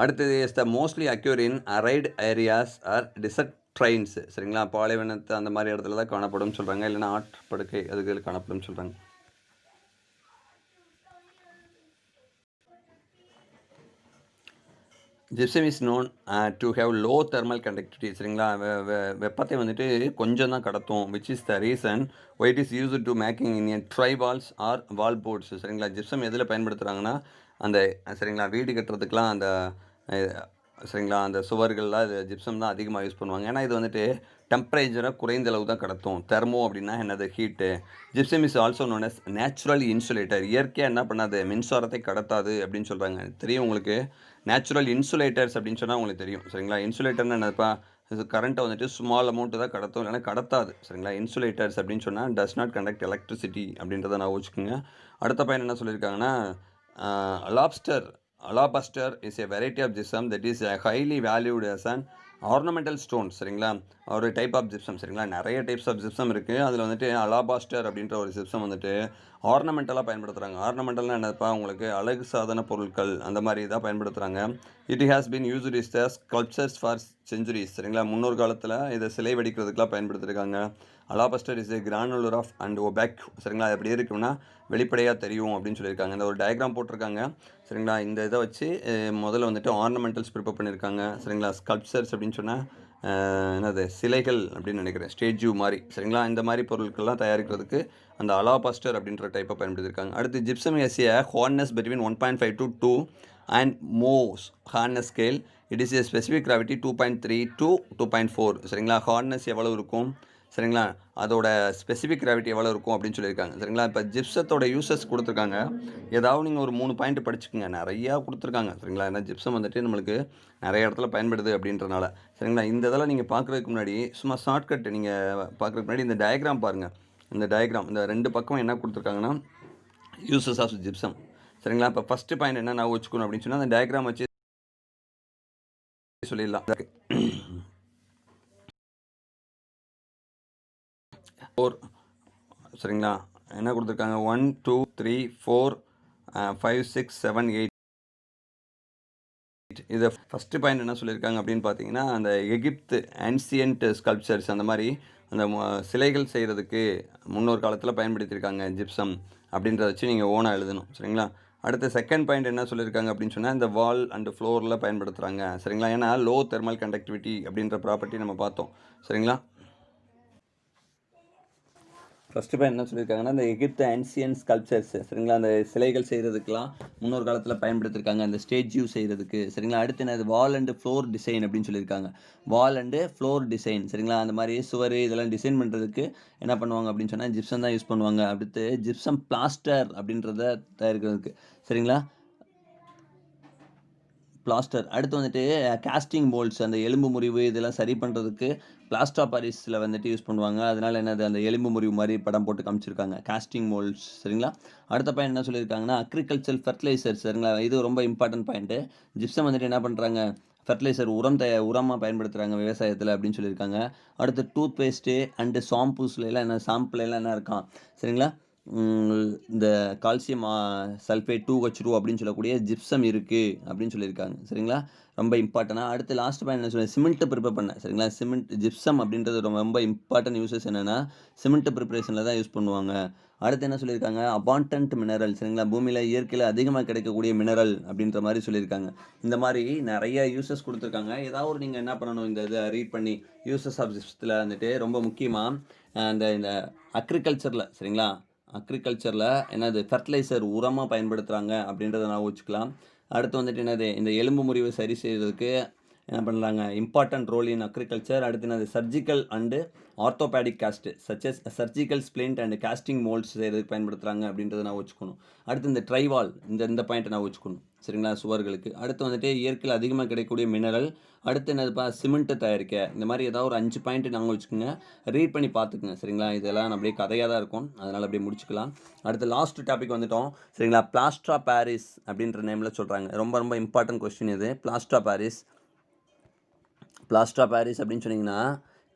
அடுத்தது is the mostly occur in arid areas or desert terrains. சரிங்களா? பாலைவனத்து அந்த மாதிரி இடத்துல தான் காணப்படும் சொல்கிறாங்க. இல்லைன்னா ஆற்றுப்படுக்கை அதுகளில் காணப்படும் சொல்கிறாங்க. Gypsum is known to have low thermal conductivity. சரிங்களா? வெப்பத்தை வந்துட்டு கொஞ்சம் தான் கடத்தும். Which is the reason why it is use to making in dry walls or wall boards. சரிங்களா? ஜிப்சம் எதில் பயன்படுத்துகிறாங்கன்னா அந்த சரிங்களா வீடு கட்டுறதுக்கெலாம் அந்த சரிங்களா அந்த சுவர்கள்லாம் இது ஜிப்சம் தான் அதிகமாக யூஸ் பண்ணுவாங்க. ஏன்னா இது வந்துட்டு டெம்பரேச்சரை குறைந்த அளவு தான் கடத்தும். தெர்மோ அப்படின்னா என்னது, heat. Gypsum is also known as natural insulator. இயற்கையாக என்ன பண்ணாது, மின்சாரத்தை கடத்தாது அப்படின்னு சொல்கிறாங்க. தெரியும் உங்களுக்கு. நேச்சுரல் இன்சுலேட்டர்ஸ் அப்படின்னு சொன்னால் உங்களுக்கு தெரியும். சரிங்களா? இன்சுலேட்டர்னு என்னப்பா, இது கரண்ட்டை வந்துட்டு ஸ்மால் அமௌண்ட்டு தான் கடத்தும், இல்லைன்னா கடத்தாது. சரிங்களா? இன்சுலேட்டர்ஸ் அப்படின்னு சொன்னால் டஸ் நாட் கண்டக்ட் எலக்ட்ரிசிட்டி அப்படின்றத நான் வச்சுக்கோங்க. அடுத்த பையன் என்ன சொல்லியிருக்காங்கன்னா, அலாபாஸ்டர் is a variety of gypsum that is highly valued as an ornamental stone. சரிங்களா? ஒரு டைப் ஆஃப் ஜிப்சம். சரிங்களா? நிறைய டைப்ஸ் ஆஃப் ஜிப்சம் இருக்குது. அதில் வந்துட்டு அலாபாஸ்டர் அப்படின்ற ஒரு ஜிப்சம் வந்துட்டு ஆர்னமெண்டலாக பயன்படுத்துகிறாங்க. ஆர்னமெண்டல்னால் என்னப்பா, உங்களுக்கு அழகு சாதன பொருட்கள் அந்த மாதிரி தான் பயன்படுத்துகிறாங்க. It has been used is the sculptures for centuries. சரிங்களா? முன்னொரு காலத்தில் இதை சிலை வடிக்கிறதுக்கெலாம் பயன்படுத்தியிருக்காங்க. Alabaster is a granular of and opaque. சரிங்களா? அது எப்படி இருக்குன்னா வெளிப்படையாக தெரியும் அப்படின்னு சொல்லியிருக்காங்க. இந்த ஒரு டயக்ராம் போட்டிருக்காங்க. சரிங்களா? இந்த இதை வச்சு முதல்ல வந்துட்டு ஆர்னமெண்டல்ஸ் ப்ரிப்பேர் பண்ணியிருக்காங்க. சரிங்களா? ஸ்கல்ப்சர்ஸ் அப்படின்னு சொன்னால் என்னது, சிலைகள் அப்படின்னு நினைக்கிறேன், ஸ்டேஜூ மாதிரி. சரிங்களா? இந்த மாதிரி பொருட்கள்லாம் தயாரிக்கிறதுக்கு அந்த அலாபாஸ்டர் அப்படின்ற டைப்பை பயன்படுத்தியிருக்காங்க. அடுத்து ஜிப்சம் ஏசிய hardness between 1.5 to 2 and Mohs hardness scale. It is a specific gravity 2.3 to 2.4. சரிங்களா? ஹார்ட்னஸ் எவ்வளோ இருக்கும், சரிங்களா, அதோட ஸ்பெசிஃபிக் கிராவிட்டி எவ்வளோ இருக்கும் அப்படின்னு சொல்லியிருக்காங்க. சரிங்களா? இப்போ ஜிப்சத்தோட யூசஸ் கொடுத்துருக்காங்க. ஏதாவது நீங்கள் ஒரு 3 பாயிண்ட் படிச்சுக்கோங்க. நிறையா கொடுத்துருக்காங்க. சரிங்களா? ஏன்னா ஜிப்சம் வந்துட்டு நம்மளுக்கு நிறைய இடத்துல பயன்படுது அப்படின்றனால. சரிங்களா? இந்த இதெல்லாம் நீங்கள் பார்க்குறதுக்கு முன்னாடி சும்மா ஷார்ட்கட் நீங்கள் பார்க்குறதுக்கு முன்னாடி இந்த டயக்ராம் பாருங்கள். இந்த டயக்ராம் இந்த 2 பக்கம் என்ன கொடுத்துருக்காங்கன்னா யூசஸ் ஆஃப் ஜிப்சம். சரிங்களா? இப்போ ஃபஸ்ட்டு பாயிண்ட் என்ன நான் வச்சுக்கணும் அப்படின்னு சொன்னால் அந்த டயக்ராம் வச்சு சொல்லிடலாம். சரிங்களா? என்ன கொடுத்துருக்காங்க, 1 2 3 4 5 6 7 8. இதை ஃபஸ்ட்டு பாயிண்ட் என்ன சொல்லியிருக்காங்க அப்படின்னு பார்த்தீங்கன்னா, அந்த எகிப்து ஆன்சியன்ட் ஸ்கல்ப்சர்ஸ் அந்த மாதிரி அந்த சிலைகள் செய்கிறதுக்கு முன்னொரு காலத்தில் பயன்படுத்தியிருக்காங்க ஜிப்சம் அப்படின்றத வச்சு நீங்கள் ஓனாக எழுதணும். சரிங்களா? அடுத்த செகண்ட் பாயிண்ட் என்ன சொல்லியிருக்காங்க அப்படின்னு சொன்னால், இந்த வால் அண்டு ஃப்ளோரில் பயன்படுத்துகிறாங்க. சரிங்களா? ஏன்னா லோ தெர்மல் கண்டக்டிவிட்டி அப்படின்ற ப்ராப்பர்ட்டி நம்ம பார்த்தோம். சரிங்களா? ஃபஸ்ட்டு பாயிண்ட் என்ன சொல்லியிருக்காங்கன்னா, இந்த எகிப்து ஆன்சியன் ஸ்கல்ப்சர்ஸ். சரிங்களா? அந்த சிலைகள் செய்கிறதுக்கெலாம் முன்னொரு காலத்தில் பயன்படுத்தியிருக்காங்க, அந்த ஸ்டேஜ்யூ செய்கிறதுக்கு. சரிங்களா? அடுத்து என்னது, வால் அண்டு ஃப்ளோர் டிசைன் அப்படின்னு சொல்லியிருக்காங்க. வால் அண்டு ஃப்ளோர் டிசைன். சரிங்களா? அந்த மாதிரி சுவர் இதெல்லாம் டிசைன் பண்ணுறதுக்கு என்ன பண்ணுவாங்க அப்படின்னு சொன்னால் ஜிப்சம் தான் யூஸ் பண்ணுவாங்க. அடுத்து ஜிப்சம் பிளாஸ்டர் அப்படின்றத தயாரிக்கிறதுக்கு. சரிங்களா? பிளாஸ்டர். அடுத்து வந்துட்டு காஸ்டிங் போல்ட்ஸ் அந்த எலும்பு முறிவு இதெல்லாம் சரி பண்ணுறதுக்கு பிளாஸ்டர் ஆஃப் பாரிஸில் வந்துட்டு யூஸ் பண்ணுவாங்க. அதனால என்னது அந்த எலும்பு முறிவு மாதிரி படம் போட்டு காமிச்சிருக்காங்க. காஸ்டிங் மோல்ட்ஸ் சரிங்களா. அடுத்த பாயிண்ட் என்ன சொல்லியிருக்காங்கன்னா அக்ரிகல்ச்சர் ஃபெர்டிலைசர் சரிங்களா. இது ரொம்ப இம்பார்ட்டன்ட் பாயிண்ட்டு. ஜிப்சம் வந்துட்டு என்ன பண்ணுறாங்க ஃபெர்டிலைசர் உரமாக பயன்படுத்துகிறாங்க விவசாயத்தில் அப்படின்னு சொல்லியிருக்காங்க. அடுத்து டூத் பேஸ்ட்டு அண்டு ஷாம்பூஸ்லாம் என்ன இருக்கான் சரிங்களா. இந்த கால்சியம் சல்ஃபேட் 2H2 அப்படின்னு சொல்லக்கூடிய ஜிப்சம் இருக்குது அப்படின்னு சொல்லியிருக்காங்க சரிங்களா. ரொம்ப இம்பார்ட்டனாக அடுத்து லாஸ்ட் பாயிண்ட் என்ன சொல்லுங்கள் சிமெண்ட்டு ப்ரிப்பேர் பண்ணேன் சரிங்களா. ஜிப்சம் அப்படின்றது ரொம்ப இம்பார்ட்டன்ட் யூசஸ் என்னென்னா சிமெண்ட் ப்ரிப்பரேஷனில் தான் யூஸ் பண்ணுவாங்க. அடுத்து என்ன சொல்லியிருக்காங்க அபாண்டன்ட் மினரல் சரிங்களா. பூமியில் இயற்கையில் அதிகமாக கிடைக்கக்கூடிய மினரல் அப்படின்ற மாதிரி சொல்லியிருக்காங்க. இந்த மாதிரி நிறைய யூசஸ் கொடுத்துருக்காங்க. ஏதாவது ஒரு நீங்கள் என்ன பண்ணணும் இந்த இதை ரீட் பண்ணி யூசஸ் ஆஃப் ஜிப்ஸில் வந்துட்டு ரொம்ப முக்கியமாக இந்த அக்ரிகல்ச்சரில் சரிங்களா. அக்ரிகல்ச்சரில் என்னது ஃபெர்டிலைசர் உரமாக பயன்படுத்துகிறாங்க அப்படின்றத நான் வச்சுக்கலாம். அடுத்து வந்துட்டு என்னது இந்த எலும்பு முறிவை சரி செய்கிறதுக்கு என்ன பண்ணுறாங்க இம்பார்ட்டன்ட் ரோல் இன் அக்ரிகல்ச்சர். அடுத்து என்னது surgical and orthopaedic cast such as surgical splint and casting moulds செய்கிறதுக்கு பயன்படுத்துகிறாங்க அப்படின்றத நான் வச்சுக்கணும். அடுத்து இந்த ட்ரைவால் இந்த பாயிண்ட்டை நான் வச்சுக்கணும் சரிங்களா சுவர்களுக்கு. அடுத்து வந்துட்டு இயற்கையில் அதிகமாக கிடைக்கக்கூடிய மினரல். அடுத்து என்னதுப்பா சிமெண்ட்டை தயாரிக்க. இந்த மாதிரி ஏதாவது ஒரு 5 பாயிண்ட் நாங்கள் வச்சுக்கோங்க, ரீட் பண்ணி பார்த்துக்குங்க சரிங்களா. இதெல்லாம் அப்படியே கதையாக தான் இருக்கும், அதனால் அப்படியே முடிச்சுக்கலாம். அடுத்து லாஸ்ட் டாபிக் வந்துட்டோம் சரிங்களா. பிளாஸ்டர் ஆஃப் பாரிஸ் அப்படின்ற நேமில் சொல்கிறாங்க. ரொம்ப இம்பார்ட்டன்ட் கொஸ்டின் இது. பிளாஸ்டர் ஆஃப் பாரிஸ் அப்படின்னு சொன்னீங்கன்னா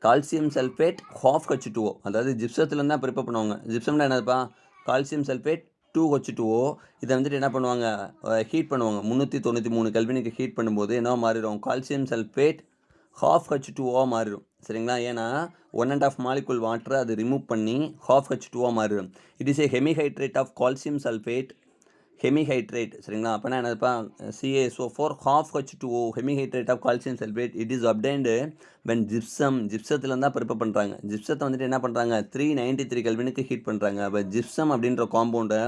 கால்சியம் சல்ஃபேட் H2O அதாவது ஜிப்சத்துலேருந்து தான் ப்ரிப்பேர் பண்ணுவாங்க. ஜிப்சம்னா என்னதுப்பா கால்சியம் சல்ஃபேட் 2H2O. இதை வந்துட்டு என்ன பண்ணுவாங்க ஹீட் பண்ணுவாங்க. 393 கெல்வினுக்கு ஹீட் பண்ணும்போது என்ன மாறிடும் கால்சியம் சல்ஃபேட் H2O மாறிடும் சரிங்களா. ஏன்னா 1.5 மாலிகுல் வாட்டரை அது ரிமூவ் பண்ணி H2O மாறிடும். It is a hemihydrate of calcium sulphate hemihydrate சரிங்களா. அப்போனா என்னதுப்பா CaSO4 H2O hemihydrate of calcium sulphate. It is obtained when ஜிப்சத்துலேருந்து தான் ப்ரிப்பேர் பண்ணுறாங்க. ஜிப்சத்தை வந்துட்டு என்ன பண்ணுறாங்க 393 கெல்வினுக்கு ஹீட் பண்ணுறாங்க. அப்போ ஜிப்சம் அப்படின்ற காம்பவுண்டை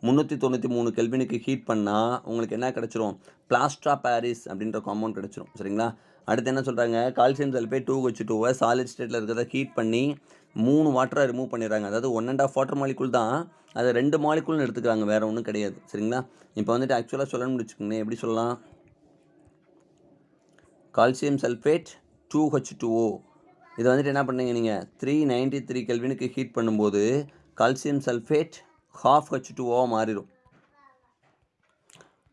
393 கெல்வினுக்கு ஹீட் பண்ணால் உங்களுக்கு என்ன கிடச்சிரும் பிளாஸ்டர் ஆஃப் பாரிஸ் அப்படின்ற காம்பவுண்ட் கிடச்சிரும் சரிங்களா. அடுத்து என்ன சொல்கிறாங்க கால்சியம் சல்ஃபேட் 2H2 சாலிட் ஸ்டேட்டில் இருக்கிறத ஹீட் பண்ணி 3 வாட்டரை ரிமூவ் பண்ணிடுறாங்க. அதாவது 1.5 வாட்டர் மாலிகுல் தான், அதை 2 மாலிகுல்னு எடுத்துக்கிறாங்க, வேறு ஒன்றும் கிடையாது சரிங்களா. இப்போ வந்துட்டு ஆக்சுவலாக சொல்லணும்னு வச்சுக்கோங்க எப்படி சொல்லலாம் கால்சியம் சல்ஃபேட் 2H2O இதை வந்துட்டு என்ன பண்ணீங்க நீங்கள் 393 கெல்வினுக்கு ஹீட் பண்ணும்போது கால்சியம் சல்ஃபேட் H2O மாறிடும்.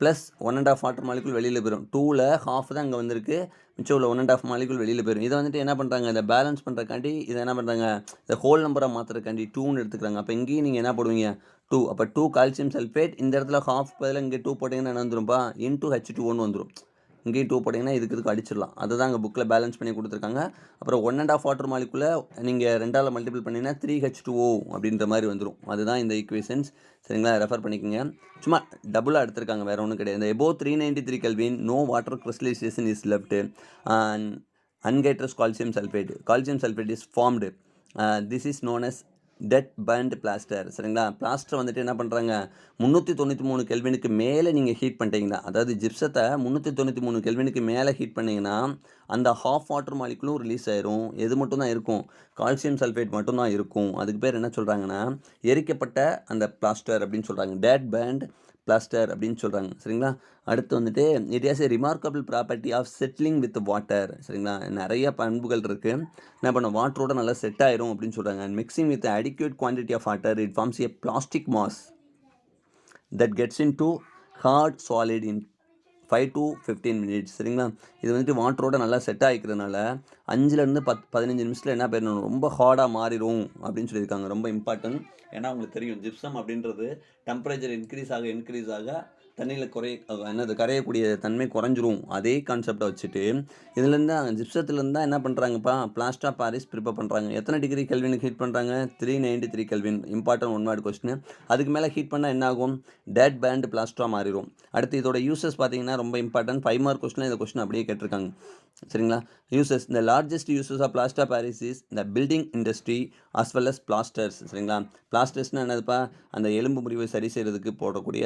ப்ளஸ் 1.5 வாட்டர் மாலிகுல் வெளியில் போயிடும். 2ல் ஹாஃப் தான் இங்கே வந்திருக்கு, மிச்சம் உள்ள 1.5 மாலிகுல் வெளியில் போயிடும். இதை வந்துட்டு என்ன பண்ணுறாங்க இதை பேலன்ஸ் பண்ணுறக்காண்டி இதை என்ன பண்ணுறாங்க இந்த ஹோல் நம்பரை மாற்றுறக்காண்டி 2ன்னு எடுத்துக்கிறாங்க. அப்போ இங்கேயும் நீங்கள் என்ன போடுவீங்க 2. அப்போ 2 கால்சியம் சல்ஃபேட் இந்த இடத்துல ஹாஃப் பதில் இங்கே 2 போட்டிங்கன்னா என்ன வந்துடும்பா H2O வந்துடும். இங்கேயும் 2 போட்டிங்கன்னா இதுக்கு அடிச்சிடலாம். அதை தான் அங்கே புக்கில் பேலன்ஸ் பண்ணி கொடுத்துருக்காங்க. அப்புறம் 1.5 வாட்டர் மாலிகுலை நீங்கள் 2ஆல் மல்டிபிள் பண்ணிங்கன்னா 3H2O அப்படின்ற மாதிரி வந்துடும். அதுதான் இந்த ஈக்குவேஷன்ஸ் சரிங்களா. ரெஃபர் பண்ணிக்கோங்க. சும்மா டபுளாக எடுத்திருக்காங்க, வேறு ஒன்றும் கிடையாது. இந்த above 393 kelvin no water crystallisation is left anhydrous calcium sulphate is formed. This is known as dead burnt plaster சரிங்களா. பிளாஸ்டர் வந்துட்டு என்ன பண்ணுறாங்க 393 கெல்வினுக்கு மேலே நீங்கள் ஹீட் பண்ணிட்டீங்கன்னா, அதாவது ஜிப்சத்தை 393 கெல்வினுக்கு மேலே ஹீட் பண்ணிங்கன்னா அந்த ஹாஃப் வாட்டர் மாலிகுலும் ரிலீஸ் ஆயிரும். எது மட்டும் தான் இருக்கும் கால்சியம் சல்ஃபேட் மட்டும்தான் இருக்கும். அதுக்கு பேர் என்ன சொல்கிறாங்கன்னா எரிக்கப்பட்ட அந்த பிளாஸ்டர் அப்படின்னு சொல்கிறாங்க, டெட் பண்ட் பிளாஸ்டர் அப்படின்னு சொல்கிறாங்க சரிங்களா. அடுத்து வந்துட்டு it has a remarkable property of settling with water சரிங்களா. நிறைய பண்புகள் இருக்குது. என்ன பண்ண வாட்டரோட நல்லா செட் ஆயிரும் அப்படின்னு சொல்கிறாங்க. And mixing with adequate quantity of water it forms a plastic mass that gets into hard solid in 5 to 15 minutes சரிங்களா. இது வந்துட்டு வாட்டரோட நல்லா செட் ஆகிக்கிறதுனால 5-15 நிமிஷத்தில் என்ன பண்ணணும் ரொம்ப ஹார்டாக மாறிடும் அப்படின்னு சொல்லியிருக்காங்க. ரொம்ப இம்பார்ட்டன்ட். ஏன்னா உங்களுக்கு தெரியும் ஜிப்சம் அப்படின்றது டெம்பரேச்சர் இன்க்ரீஸ் ஆக தண்ணியில் கரையக்கூடிய தன்மை குறைஞ்சிரும். அதே கான்செப்டை வச்சுட்டு இதுலேருந்து ஜிப்சத்துலேருந்து தான் என்ன பண்ணுறாங்கப்பா பிளாஸ்டர் ஆஃப் பாரிஸ் ப்ரிப்பேர் பண்ணுறாங்க. எத்தனை டிகிரி கெல்வினுக்கு ஹீட் பண்ணுறாங்க 393 கெல்வின். Important 1 word question. அதுக்கு மேலே ஹீட் பண்ணால் என்ன ஆகும் டெட் பேண்ட் பிளாஸ்டராக மாறிடும். அடுத்து இதோட யூசஸ் பார்த்தீங்கன்னா ரொம்ப இம்பார்ட்டன்ட். 5 மார்க் கொஸ்டின் இந்த கொஸ்டின் அப்படியே கேட்டிருக்காங்க சரிங்களா. யூசஸ் இந்த largest uses of plaster of Paris is இந்த building industry as well as plasters சரிங்களா. பிளாஸ்டர்ஸ்னால் என்னதுப்பா அந்த எலும்பு முறிவை சரி செய்கிறதுக்கு போடக்கூடிய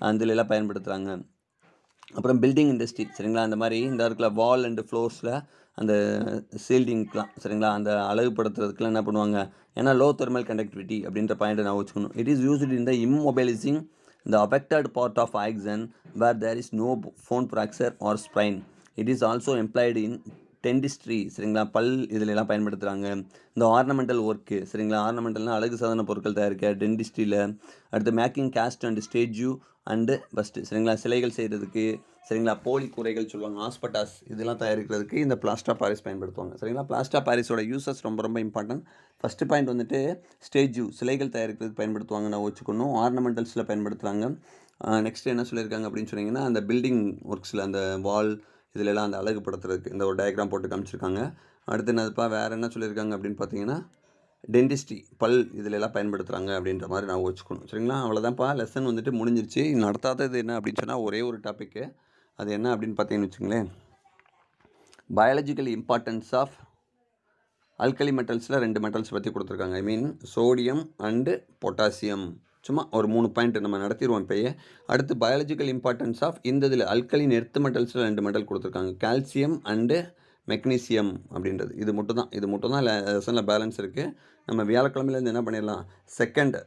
அதிலெல்லாம் பயன்படுத்துகிறாங்க. அப்புறம் பில்டிங் இண்டஸ்ட்ரி சரிங்களா. அந்த மாதிரி இந்த இருக்கிற வால் அண்டு ஃப்ளோர்ஸில் அந்த சீல்டிங்லாம் சரிங்களா அந்த அழகுபடுத்துறதுக்குலாம் என்ன பண்ணுவாங்க ஏன்னா லோ தெர்மல் கண்டக்டிவிட்டி அப்படின்ற பாயிண்ட்டை நான் வச்சுக்கணும். It is used in the immobilising the affected part of axon where there is no bone fracture or sprain. It is also employed in dentistry சரிங்களா, பல் இதில் எல்லாம் பயன்படுத்துகிறாங்க. இந்த ஆர்னமெண்டல் ஒர்க்கு சரிங்களா, ஆர்னமெண்டல்னால் அழகு சாதன பொருட்கள் தயாரிக்க டென்டிஸ்ட்ரியில். அடுத்து making cast and stage and busts சரிங்களா, சிலைகள் செய்கிறதுக்கு சரிங்களா, போலி கூரைகள் சொல்லுவாங்க, ஹாஸ்பட்டாஸ் இதெல்லாம் தயாரிக்கிறதுக்கு இந்த பிளாஸ்டர் ஆஃப் பாரிஸ் பயன்படுத்துவாங்க சரிங்களா. பிளாஸ்டர் ஆஃப் பாரிஸோட யூசஸ் ரொம்ப ரொம்ப இம்பார்ட்டன்ட். ஃபஸ்ட்டு பாயிண்ட் வந்துட்டு ஸ்டேஜு சிலைகள் தயாரிக்கிறதுக்கு பயன்படுத்துவாங்க, நான் வச்சுக்கணும். ஆர்னமெண்டல்ஸில் பயன்படுத்துகிறாங்க. நெக்ஸ்ட் என்ன சொல்லியிருக்காங்க அப்படின்னு சொன்னீங்கன்னா, அந்த பில்டிங் ஒர்க்ஸில் அந்த வால் இதிலெல்லாம் அந்த அழகுபடுத்துறதுக்கு இந்த ஒரு டயக்ராம் போட்டு காமிச்சிருக்காங்க. அடுத்து என்னதுப்பா வேறு என்ன சொல்லியிருக்காங்க அப்படின்னு பார்த்தீங்கன்னா, டென்டிஸ்ட்ரி பல் இதிலெல்லாம் பயன்படுத்துகிறாங்க அப்படின்ற மாதிரி நான் வச்சுக்கணும் சரிங்களா. அவ்வளோதான்ப்பா, லெசன் வந்துட்டு முடிஞ்சிருச்சு. நடத்தாதது என்ன அப்படின்னு சொன்னால் ஒரே ஒரு டாப்பிக்கு, அது என்ன அப்படின்னு பார்த்தீங்கன்னு வச்சுங்களேன், பயாலஜிக்கல் இம்பார்ட்டன்ஸ் ஆஃப் அல்கலி மெட்டல்ஸில் 2 மெட்டல்ஸ் பற்றி கொடுத்துருக்காங்க. I mean sodium and potassium. சும்மா ஒரு 3 பாயிண்ட் நம்ம நடத்திடுவோம் இப்போயே. அடுத்து பயாலஜிக்கல் இம்பார்ட்டன்ஸ் ஆஃப் இந்த இதில் அல்கலின் எர்த் மெட்டல்ஸில் 2 மெட்டல் கொடுத்துருக்காங்க, கால்சியம் அண்டு மெக்னீசியம் அப்படின்றது. இது மட்டும் தான் லெசனில் பேலன்ஸ் இருக்குது. நம்ம வியாழக்கிழமையிலேருந்து என்ன பண்ணிடலாம், செகண்ட்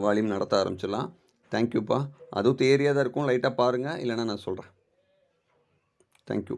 வால்யூம் நடத்த ஆரம்பிச்சிடலாம். தேங்க்யூப்பா. அதுவும் தேரியாக தான் இருக்கும், லைட்டாக பாருங்கள், இல்லைன்னா நான் சொல்கிறேன். தேங்க்யூ.